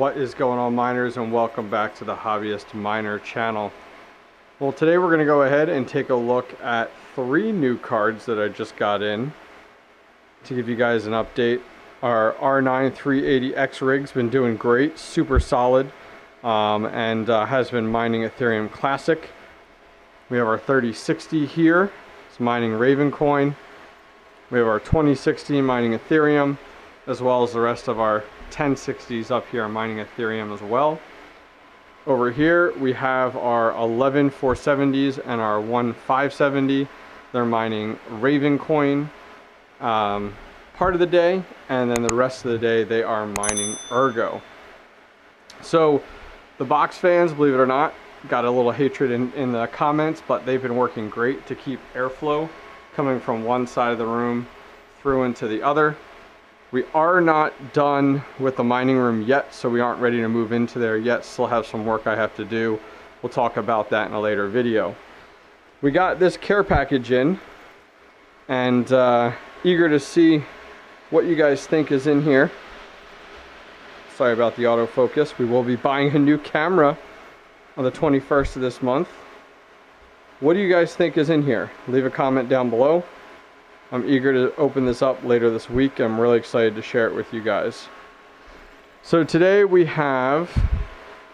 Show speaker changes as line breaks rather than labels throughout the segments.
What is going on, miners, and welcome back to the Hobbyist Miner channel. Well, today we're going to go ahead and take a look at 3 new cards that I just got in to give you guys an update. Our R9 380X rig's been doing great, super solid, and has been mining Ethereum Classic. We have our 3060 here, it's mining Ravencoin. We have our 2060 mining Ethereum, as well as the rest of our 1060s up here mining Ethereum as well. Over here we have our 11 470s and our 1 570. They're mining Ravencoin part of the day, and then the rest of the day they are mining Ergo. So the box fans, believe it or not, got a little hatred in the comments, but they've been working great to keep airflow coming from one side of the room through into the other. We are not done with the mining room yet, so we aren't ready to move into there yet. Still have some work I have to do. We'll talk about that in a later video. We got this care package in, and eager to see what you guys think is in here. Sorry about the autofocus. We will be buying a new camera on the 21st of this month. What do you guys think is in here? Leave a comment down below. I'm eager to open this up later this week. I'm really excited to share it with you guys. So today we have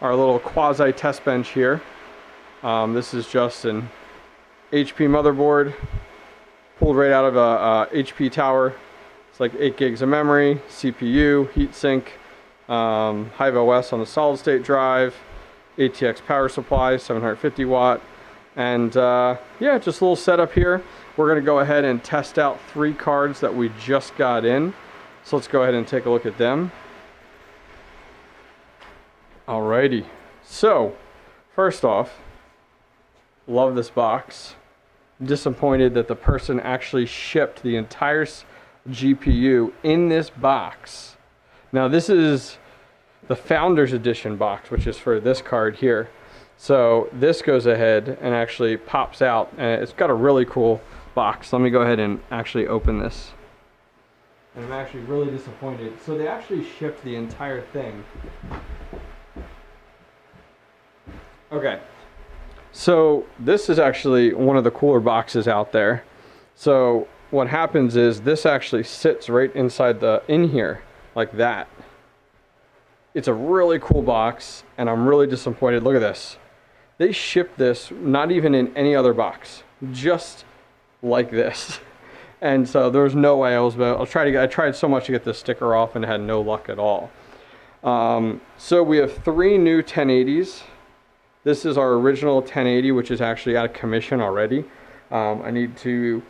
our little quasi test bench here. This is just an HP motherboard pulled right out of a HP tower. It's like 8 gigs of memory, CPU, heatsink, HIVEOS on the solid state drive, ATX power supply, 750 watt. And yeah, just a little setup here. We're going to go ahead and test out 3 cards that we just got in. So let's go ahead and take a look at them. Alrighty. So, first off, love this box. Disappointed that the person actually shipped the entire GPU in this box. Now this is the Founders Edition box, which is for this card here. So this goes ahead and actually pops out, and it's got a really cool box. Let me go ahead and actually open this. And I'm actually really disappointed. So they actually shipped the entire thing. Okay. So this is actually one of the cooler boxes out there. So what happens is this actually sits right inside in here like that. It's a really cool box, and I'm really disappointed. Look at this. They shipped this not even in any other box, just like this. And so there was no way I tried so much to get this sticker off and had no luck at all. So we have 3 new 1080s. This is our original 1080, which is actually out of commission already. I need to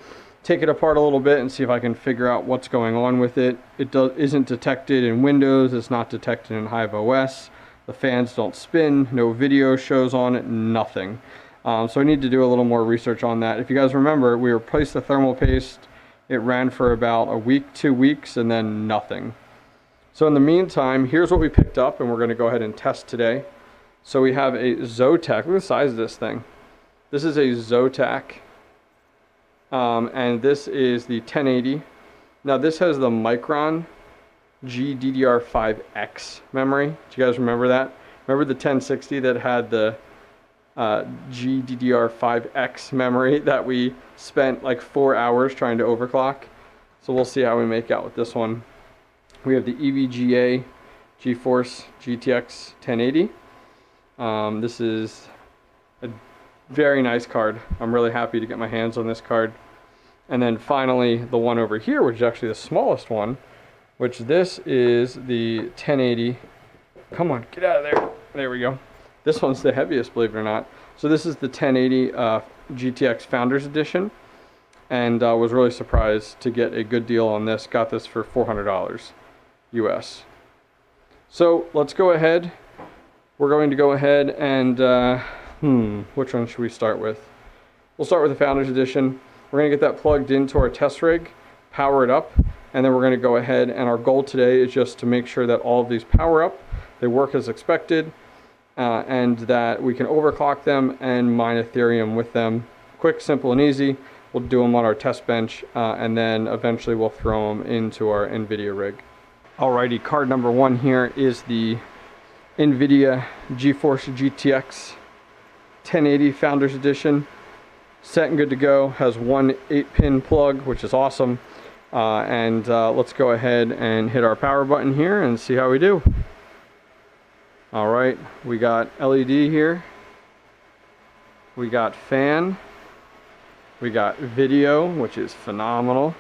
take it apart a little bit and see if I can figure out what's going on with it. It isn't detected in Windows, it's not detected in HIVEOS. The fans don't spin, no video shows on it, nothing. So I need to do a little more research on that. If you guys remember, we replaced the thermal paste. It ran for about a week, 2 weeks, and then nothing. So in the meantime, here's what we picked up, and we're going to go ahead and test today. So we have a Zotac. Look at the size of this thing. This is a Zotac, and this is the 1080. Now this has the Micron GDDR5X memory. Do you guys remember that? Remember the 1060 that had the GDDR5X memory that we spent like 4 hours trying to overclock? So we'll see how we make out with this one. We have the EVGA Geforce GTX 1080. This is a very nice card. I'm really happy to get my hands on this card. And then finally the one over here, which is actually the smallest one, which this is the 1080. Come on, get out of there. There we go. This one's the heaviest, believe it or not. So this is the 1080 GTX Founders Edition, and was really surprised to get a good deal on this. Got this for $400 US. So let's go ahead. We're going to go ahead and which one should we start with? We'll start with the Founders Edition. We're going to get that plugged into our test rig, power it up, and then we're going to go ahead, and our goal today is just to make sure that all of these power up, they work as expected, and that we can overclock them and mine Ethereum with them. Quick, simple, and easy. We'll do them on our test bench, and then eventually we'll throw them into our NVIDIA rig. Alrighty, card number 1 here is the NVIDIA Geforce GTX 1080 Founders Edition. Set and good to go. Has one 8-pin plug, which is awesome. Let's go ahead and hit our power button here and see how we do. All right, we got LED here. We got fan. We got video, which is phenomenal.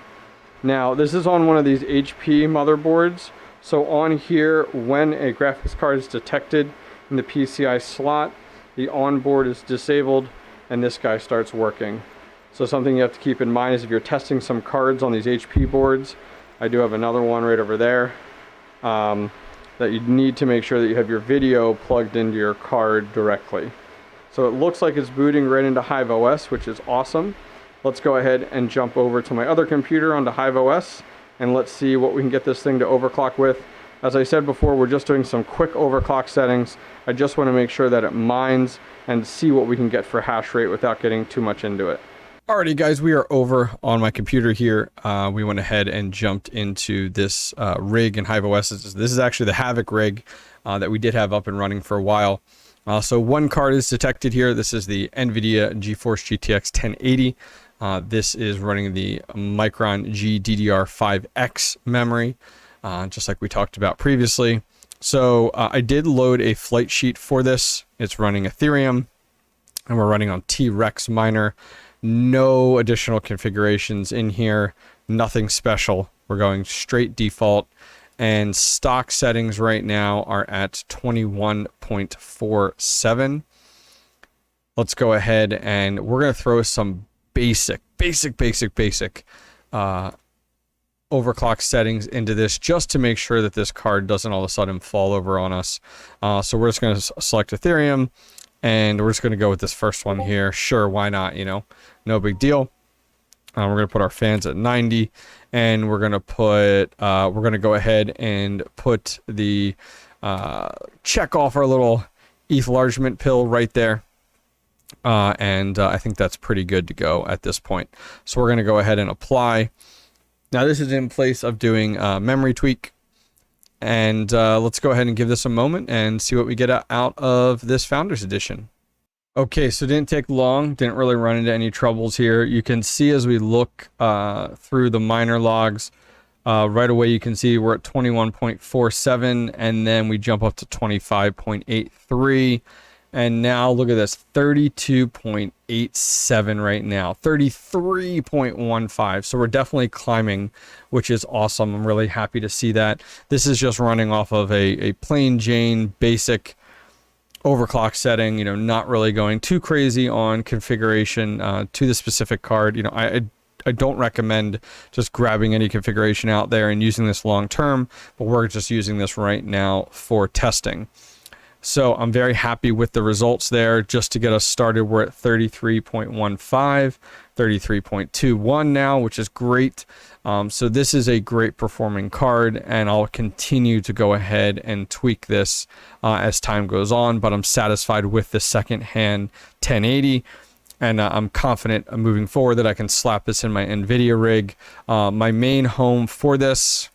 Now, this is on one of these HP motherboards. So on here, when a graphics card is detected in the PCI slot, the onboard is disabled and this guy starts working. So something you have to keep in mind is if you're testing some cards on these HP boards, I do have another one right over there, that you need to make sure that you have your video plugged into your card directly. So it looks like it's booting right into HIVEOS, which is awesome. Let's go ahead and jump over to my other computer onto HIVEOS, and let's see what we can get this thing to overclock with. As I said before, we're just doing some quick overclock settings. I just want to make sure that it mines and see what we can get for hash rate without getting too much into it. Alrighty guys, we are over on my computer here. We went ahead and jumped into this rig in HIVEOS. This is actually the Havoc rig that we did have up and running for a while. So one card is detected here. This is the NVIDIA GeForce GTX 1080. This is running the Micron GDDR5X memory, just like we talked about previously. So I did load a flight sheet for this. It's running Ethereum, and we're running on T-Rex miner. No additional configurations in here, nothing special. We're going straight default, and stock settings right now are at 21.47. Let's go ahead and we're going to throw some basic overclock settings into this just to make sure that this card doesn't all of a sudden fall over on us. So we're just going to select Ethereum, and we're just going to go with this first one here. Sure, why not? You know, no big deal. We're going to put our fans at 90, and we're going to put we're going to go ahead and put the check off our little ETH enlargement pill right there. I think that's pretty good to go at this point. So we're going to go ahead and apply. Now this is in place of doing memory tweak. And let's go ahead and give this a moment and see what we get out of this Founders Edition. Okay, so it didn't take long. Didn't really run into any troubles here. You can see as we look through the miner logs, right away you can see we're at 21.47, and then we jump up to 25.83. And now look at this, 32.87 right now, 33.15. So we're definitely climbing, which is awesome. I'm really happy to see that. This is just running off of a plain Jane basic overclock setting, you know, not really going too crazy on configuration to the specific card. You know, I don't recommend just grabbing any configuration out there and using this long term, but we're just using this right now for testing. So I'm very happy with the results there. Just to get us started, we're at 33.15, 33.21 now, which is great. So this is a great performing card, and I'll continue to go ahead and tweak this as time goes on, but I'm satisfied with the second-hand 1080. And I'm confident moving forward that I can slap this in my NVIDIA rig. My main home for this,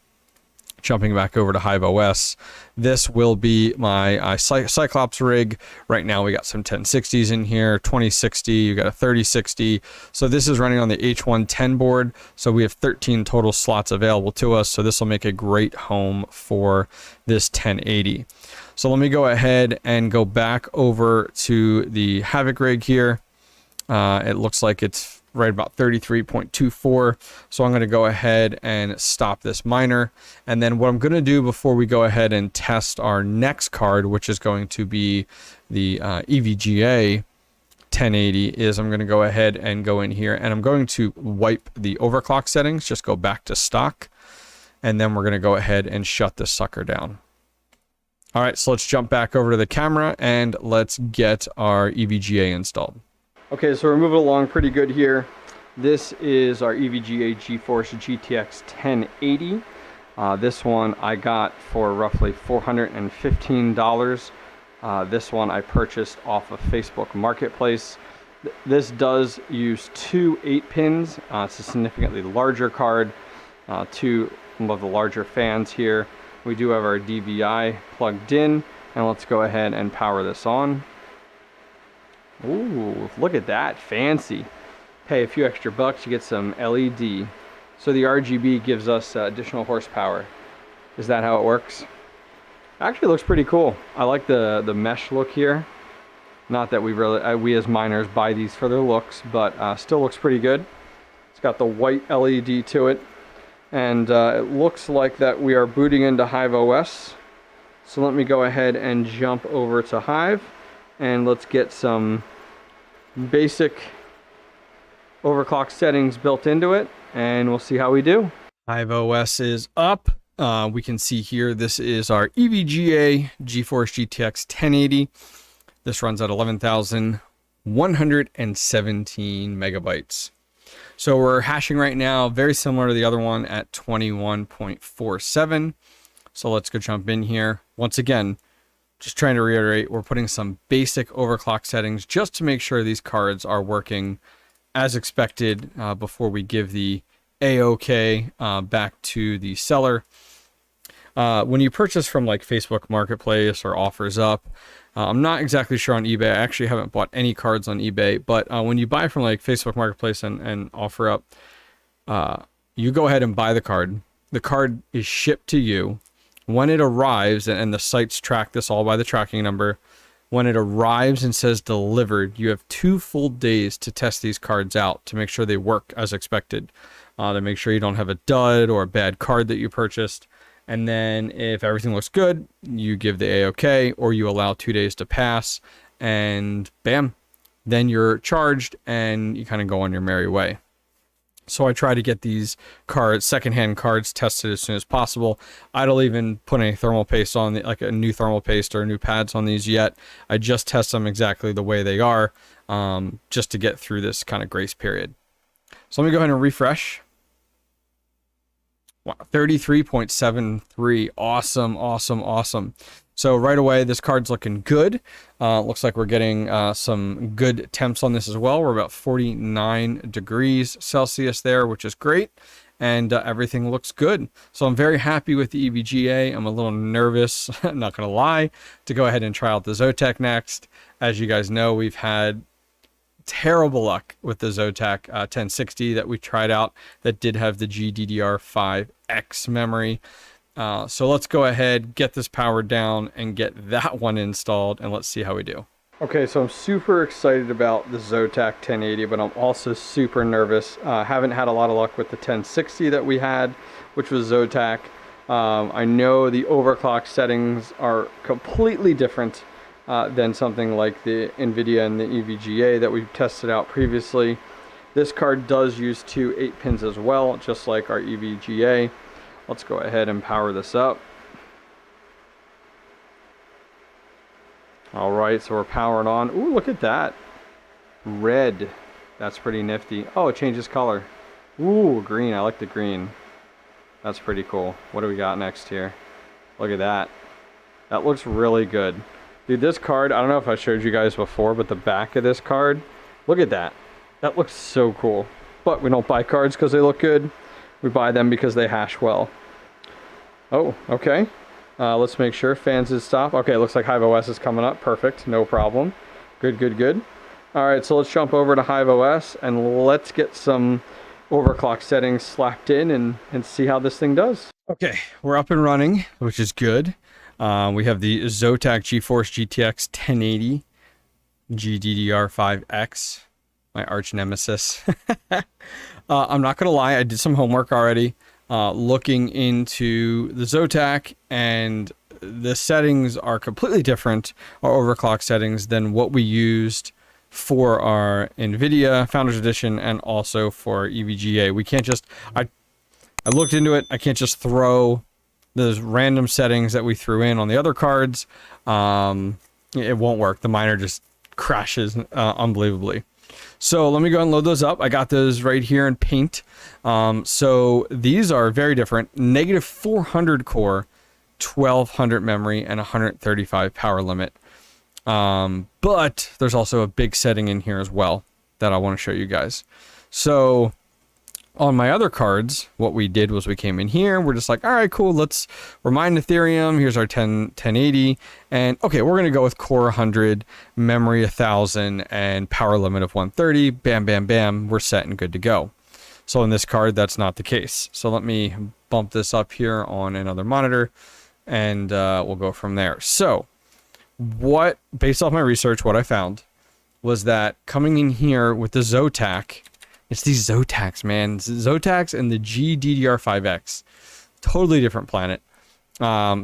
jumping back over to HIVEOS, this will be my Cyclops rig. Right now we got some 1060s in here, 2060, you got a 3060. So this is running on the H110 board. So we have 13 total slots available to us. So this will make a great home for this 1080. So let me go ahead and go back over to the Havoc rig here. It looks like it's right about 33.24. So I'm going to go ahead and stop this miner. And then what I'm going to do before we go ahead and test our next card, which is going to be the EVGA 1080, is I'm going to go ahead and go in here and I'm going to wipe the overclock settings, just go back to stock. And then we're going to go ahead and shut this sucker down. All right, so let's jump back over to the camera and let's get our EVGA installed. Okay, so we're moving along pretty good here. This is our EVGA Geforce GTX 1080. This one I got for roughly $415. This one I purchased off of Facebook Marketplace. This does use two 8-pins. It's a significantly larger card. Two of the larger fans here. We do have our DVI plugged in, And let's go ahead and power this on. Ooh, look at that, fancy. Pay a few extra bucks, you get some LED. So the RGB gives us additional horsepower. Is that how it works? Actually looks pretty cool. I like the mesh look here. Not that we as miners buy these for their looks, but still looks pretty good. It's got the white LED to it. And it looks like that we are booting into HIVEOS. So let me go ahead and jump over to Hive. And let's get some basic overclock settings built into it. And we'll see how we do. HIVEOS is up. We can see here, this is our EVGA Geforce GTX 1080. This runs at 11,117 megabytes. So we're hashing right now, very similar to the other one at 21.47. So let's go jump in here. Once again, just trying to reiterate, we're putting some basic overclock settings just to make sure these cards are working as expected before we give the A-OK back to the seller. When you purchase from like Facebook Marketplace or Offers Up, I'm not exactly sure on eBay. I actually haven't bought any cards on eBay, but when you buy from like Facebook Marketplace and Offer Up, you go ahead and buy the card. The card is shipped to you. When it arrives, and the sites track this all by the tracking number, when it arrives and says delivered, you have 2 full days to test these cards out to make sure they work as expected, to make sure you don't have a dud or a bad card that you purchased. And then if everything looks good, you give the A-OK, or you allow 2 days to pass, and bam, then you're charged and you kind of go on your merry way. So I try to get these cards, secondhand cards, tested as soon as possible. I don't even put any thermal paste on, like a new thermal paste or new pads on these yet. I just test them exactly the way they are, just to get through this kind of grace period. So let me go ahead and refresh. Wow, 33.73. Awesome, awesome, awesome. So right away, this card's looking good. Looks like we're getting some good temps on this as well. We're about 49 degrees Celsius there, which is great. And everything looks good. So I'm very happy with the EVGA. I'm a little nervous, not going to lie, to go ahead and try out the Zotac next. As you guys know, we've had terrible luck with the Zotac 1060 that we tried out that did have the GDDR5X memory. So let's go ahead, get this powered down, and get that one installed, and let's see how we do. Okay, so I'm super excited about the Zotac 1080, but I'm also super nervous. Haven't had a lot of luck with the 1060 that we had, which was Zotac. I know the overclock settings are completely different than something like the NVIDIA and the EVGA that we've tested out previously. This card does use 2 8-pins as well, just like our EVGA. Let's go ahead and power this up. All right, so we're powered on. Ooh, look at that. Red. That's pretty nifty. Oh, it changes color. Ooh, green. I like the green. That's pretty cool. What do we got next here? Look at that. That looks really good. Dude, this card, I don't know if I showed you guys before, but the back of this card, look at that. That looks so cool. But we don't buy cards because they look good. We buy them because they hash well. Oh, okay. Let's make sure fans is stopped. Okay, looks like HIVEOS is coming up. Perfect, no problem. Good, good, good. All right, so let's jump over to HIVEOS and let's get some overclock settings slapped in and see how this thing does. Okay, we're up and running, which is good. We have the Zotac GeForce GTX 1080 GDDR5X, my arch nemesis. I'm not going to lie, I did some homework already looking into the Zotac, and the settings are completely different, our overclock settings, than what we used for our NVIDIA Founders Edition and also for EVGA. We can't just, I looked into it, I can't just throw those random settings that we threw in on the other cards. It won't work. The miner just crashes unbelievably. So let me go and load those up. I got those right here in Paint. So these are very different. Negative 400 core, 1200 memory, and 135 power limit. But there's also a big setting in here as well that I want to show you guys. So on my other cards, what we did was we came in here, we're just like, all right, cool, we're mining Ethereum, here's our 1080, and okay, we're going to go with core 100, memory 1000, and power limit of 130, bam, bam, bam, we're set and good to go. So in this card, that's not the case. So let me bump this up here on another monitor, and we'll go from there. So based off my research, what I found was that coming in here with the Zotac, it's these Zotacs, man. Zotacs and the GDDR5X. Totally different planet.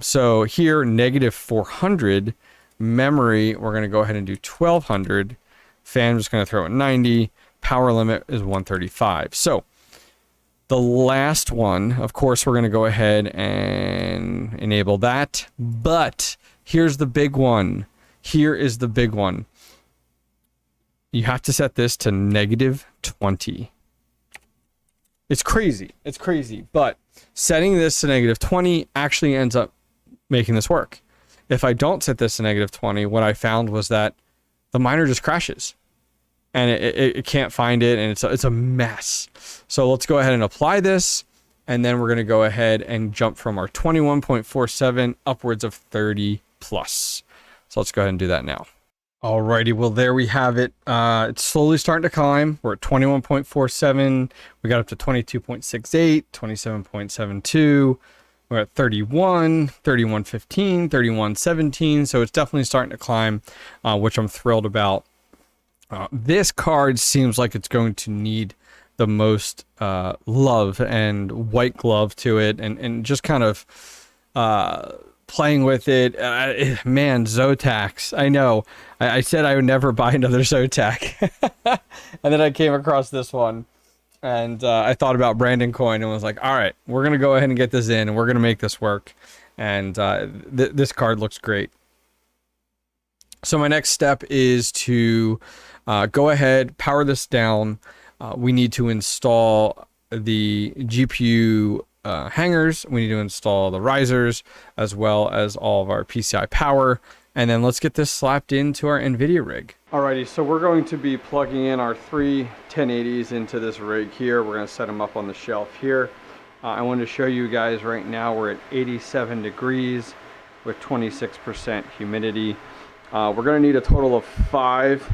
So here, negative 400. Memory, we're going to go ahead and do 1200. Fan, I'm just going to throw it 90. Power limit is 135. So the last one, of course, we're going to go ahead and enable that. But here's the big one. Here is the big one. You have to set this to negative 20. It's crazy. It's crazy. But setting this to negative 20 actually ends up making this work. If I don't set this to negative 20, what I found was that the miner just crashes. And it can't find it, and it's a mess. So let's go ahead and apply this. And then we're going to go ahead and jump from our 21.47 upwards of 30 plus. So let's go ahead and do that now. Alrighty, well, there we have it. It's slowly starting to climb. We're at 21.47. We got up to 22.68, 27.72. We're at 31, 31.15, 31.17. So it's definitely starting to climb, which I'm thrilled about. This card seems like it's going to need the most love and white glove to it, and just kind of playing with it. Man, Zotacs. I know. I said I would never buy another Zotac. And then I came across this one. And I thought about Brandon Coin and was like, all right, we're going to go ahead and get this in. And we're going to make this work. And this card looks great. So my next step is to go ahead, power this down. We need to install the GPU hangers. We need to install the risers as well as all of our PCI power. And then let's get this slapped into our NVIDIA rig. Alrighty, so we're going to be plugging in our three 1080s into this rig here. We're going to set them up on the shelf here. I wanted to show you guys right now we're at 87 degrees with 26% humidity. We're going to need a total of 5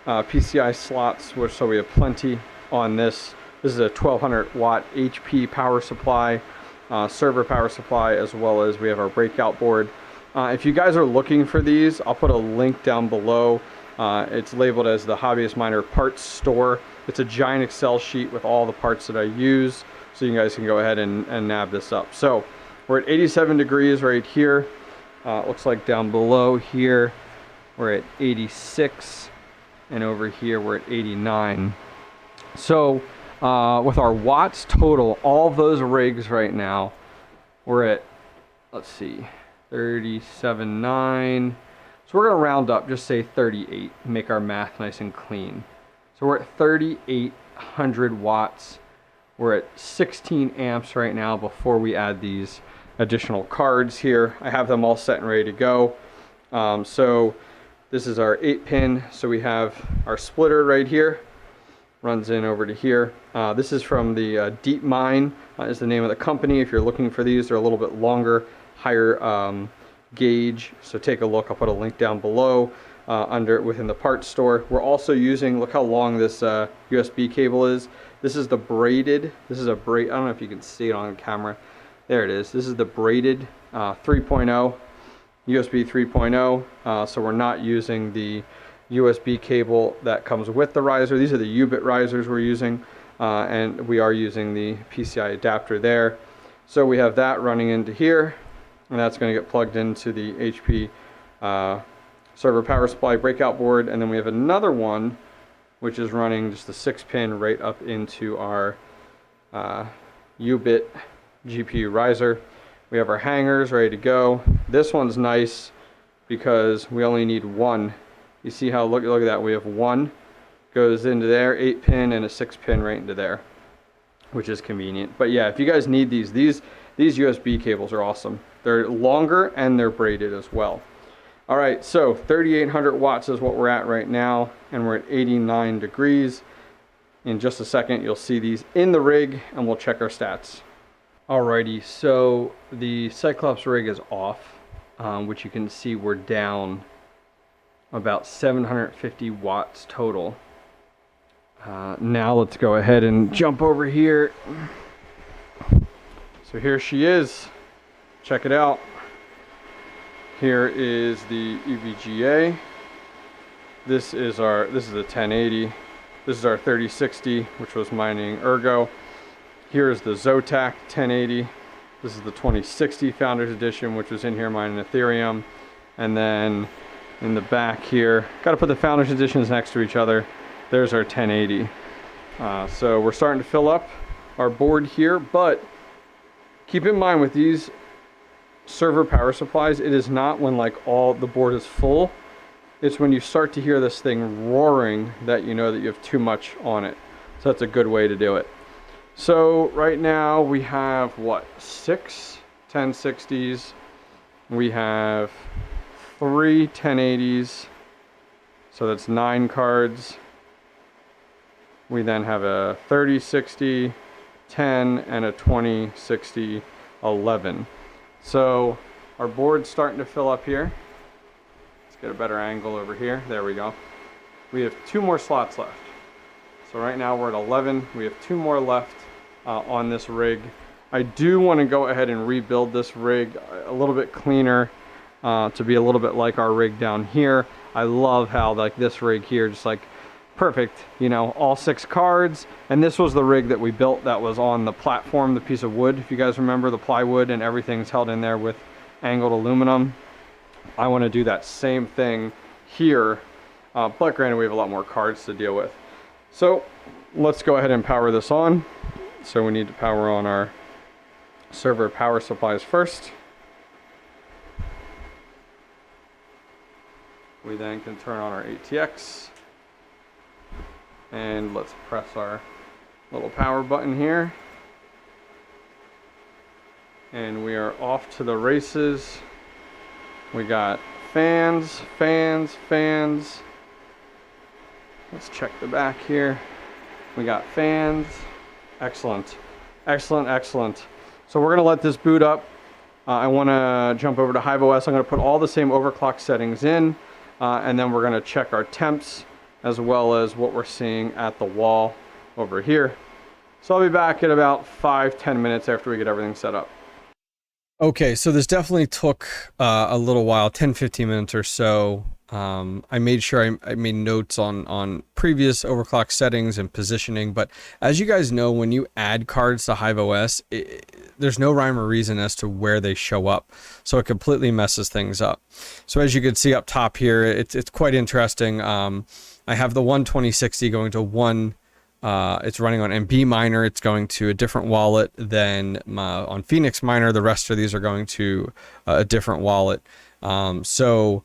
PCI slots, so we have plenty on this. This is a 1200 watt HP power supply, server power supply, as well as we have our breakout board. If you guys are looking for these, I'll put a link down below. It's labeled as the Hobbyist Miner Parts Store. It's a giant Excel sheet with all the parts that I use, so you guys can go ahead and nab this up. So we're at 87 degrees right here. Looks like down below here we're at 86, and over here we're at 89. So with our watts total, all of those rigs right now, we're at, let's see, 37.9. So we're going to round up, just say 38, make our math nice and clean. So we're at 3,800 watts. We're at 16 amps right now before we add these additional cards here. I have them all set and ready to go. So this is our 8-pin. So we have our splitter right here, runs in over to here. This is from the Deep Mine, is the name of the company. If you're looking for these, they're a little bit longer, higher gauge. So take a look. I'll put a link down below within the parts store. We're also using, look how long this USB cable is. This is the braided. I don't know if you can see it on camera. There it is. This is the braided 3.0, USB 3.0. So we're not using the USB cable that comes with the riser. These are the U-bit risers we're using, and we are using the PCI adapter there. So we have that running into here, and that's going to get plugged into the HP server power supply breakout board. And then we have another one which is running just the 6-pin right up into our U-bit GPU riser. We have our hangers ready to go. This one's nice because we only need one. You see how, look at that, we have one goes into there, 8-pin, and a 6-pin right into there, which is convenient. But yeah, if you guys need these USB cables are awesome. They're longer and they're braided as well. All right, so 3,800 watts is what we're at right now, and we're at 89 degrees. In just a second, you'll see these in the rig, and we'll check our stats. Alrighty, so the Cyclops rig is off, which you can see we're down about 750 watts total. Now let's go ahead and jump over here. So here she is. Check it out. Here is the EVGA. This is the 1080. This is our 3060, which was mining Ergo. Here is the Zotac 1080. This is the 2060 Founders Edition, which was in here mining Ethereum. And then in the back here, got to put the Founders Editions next to each other. There's our 1080. So we're starting to fill up our board here, but keep in mind with these server power supplies, it is not when like all the board is full. It's when you start to hear this thing roaring that you know that you have too much on it. So that's a good way to do it. So right now we have what, 6 1060s. We have 3 1080s. So that's 9 cards. We then have a 3060, 10, and a 2060, 11. So our board's starting to fill up here. Let's get a better angle over here. There we go. We have 2 more slots left. So right now we're at 11. We have 2 more left on this rig. I do want to go ahead and rebuild this rig a little bit cleaner to be a little bit like our rig down here. I love how like this rig here, just like perfect, you know, all 6 cards. And this was the rig that we built that was on the platform, the piece of wood. If you guys remember, the plywood and everything's held in there with angled aluminum. I want to do that same thing here, but granted we have a lot more cards to deal with. So let's go ahead and power this on. So we need to power on our server power supplies first. We then can turn on our ATX. And let's press our little power button here. And we are off to the races. We got fans, fans, fans. Let's check the back here. We got fans. Excellent. Excellent, excellent. So we're gonna let this boot up. I wanna jump over to HIVEOS. I'm gonna put all the same overclock settings in, and then we're gonna check our temps as well as what we're seeing at the wall over here. So I'll be back in about 5-10 minutes after we get everything set up. Okay, so this definitely took a little while, 10-15 minutes or so. I made sure I made notes on previous overclock settings and positioning, but as you guys know, when you add cards to HIVEOS, there's no rhyme or reason as to where they show up, so it completely messes things up. So as you can see up top here, it's quite interesting. I have the 2060 going to one. It's running on MB Miner. It's going to a different wallet than on Phoenix Miner. The rest of these are going to a different wallet. So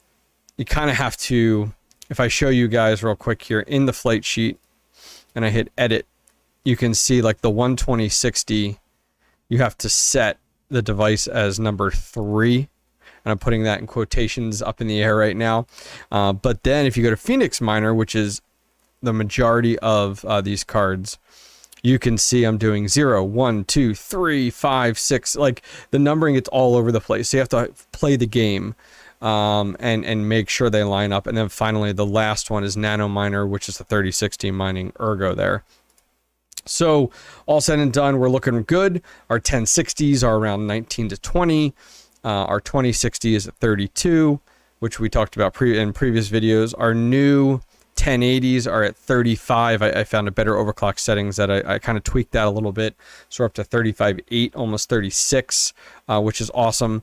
you kind of have to, if I show you guys real quick here in the flight sheet and I hit edit, you can see like the 2060, you have to set the device as number 3. And I'm putting that in quotations up in the air right now. But then if you go to Phoenix Miner, which is the majority of these cards, you can see I'm doing 0, 1, 2, 3, 5, 6. Like the numbering, it's all over the place. So you have to play the game and make sure they line up. And then finally, the last one is Nano Miner, which is the 3060 mining Ergo there. So all said and done, we're looking good. Our 1060s are around 19 to 20. Our 2060 is at 32, which we talked about in previous videos. Our new 1080s are at 35. I found a better overclock settings that I kind of tweaked that a little bit. So we're up to 35.8, almost 36, which is awesome.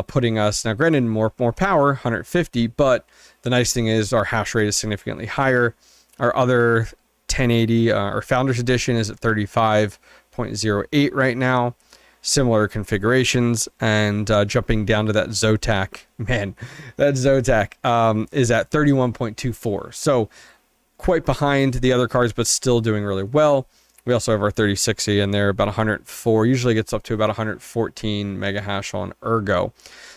Putting us, now granted, more power, 150, but the nice thing is our hash rate is significantly higher. Our other 1080, our Founders Edition is at 35.08 right now. Similar configurations, and jumping down to that Zotac, man, that Zotac is at 31.24. So quite behind the other cards, but still doing really well. We also have our 3060 in there, about 104, usually gets up to about 114 mega hash on Ergo.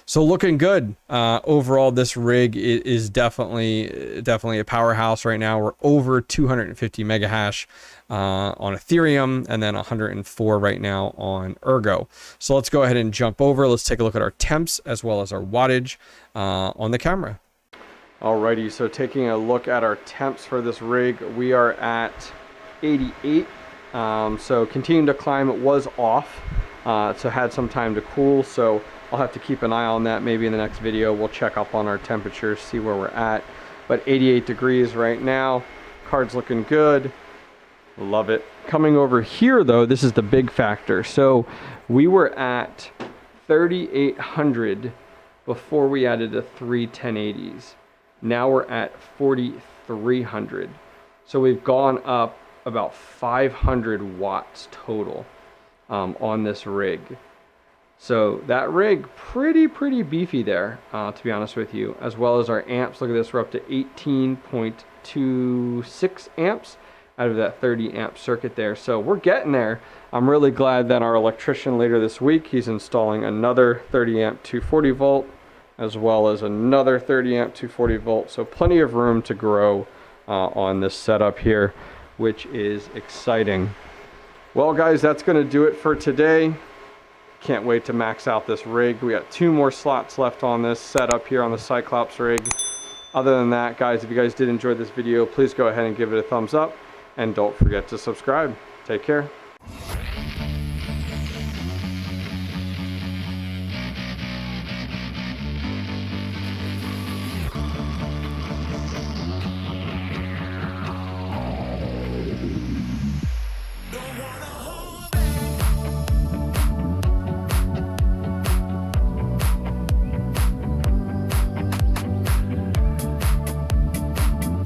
So looking good. Overall, this rig is definitely a powerhouse right now. We're over 250 mega hash on Ethereum, and then 104 right now on Ergo. So let's go ahead and jump over. Let's take a look at our temps as well as our wattage on the camera. Alrighty, so taking a look at our temps for this rig, we are at 88. So continuing to climb. It was off, so had some time to cool. So I'll have to keep an eye on that. Maybe in the next video we'll check up on our temperatures, see where we're at. But 88 degrees right now. Card's looking good. Love it. Coming over here though, this is the big factor. So we were at 3,800 before we added the 3 1080s. Now we're at 4,300. So we've gone up about 500 watts total on this rig. So that rig, pretty beefy there, to be honest with you. As well as our amps, look at this, we're up to 18.26 amps out of that 30 amp circuit there. So we're getting there. I'm really glad that our electrician later this week, he's installing another 30 amp 240 volt, as well as another 30 amp 240 volt. So plenty of room to grow on this setup here, which is exciting. Well guys, that's gonna do it for today. Can't wait to max out this rig. We got 2 more slots left on this setup here on the Cyclops rig. Other than that, guys, if you guys did enjoy this video, please go ahead and give it a thumbs up, and don't forget to subscribe. Take care.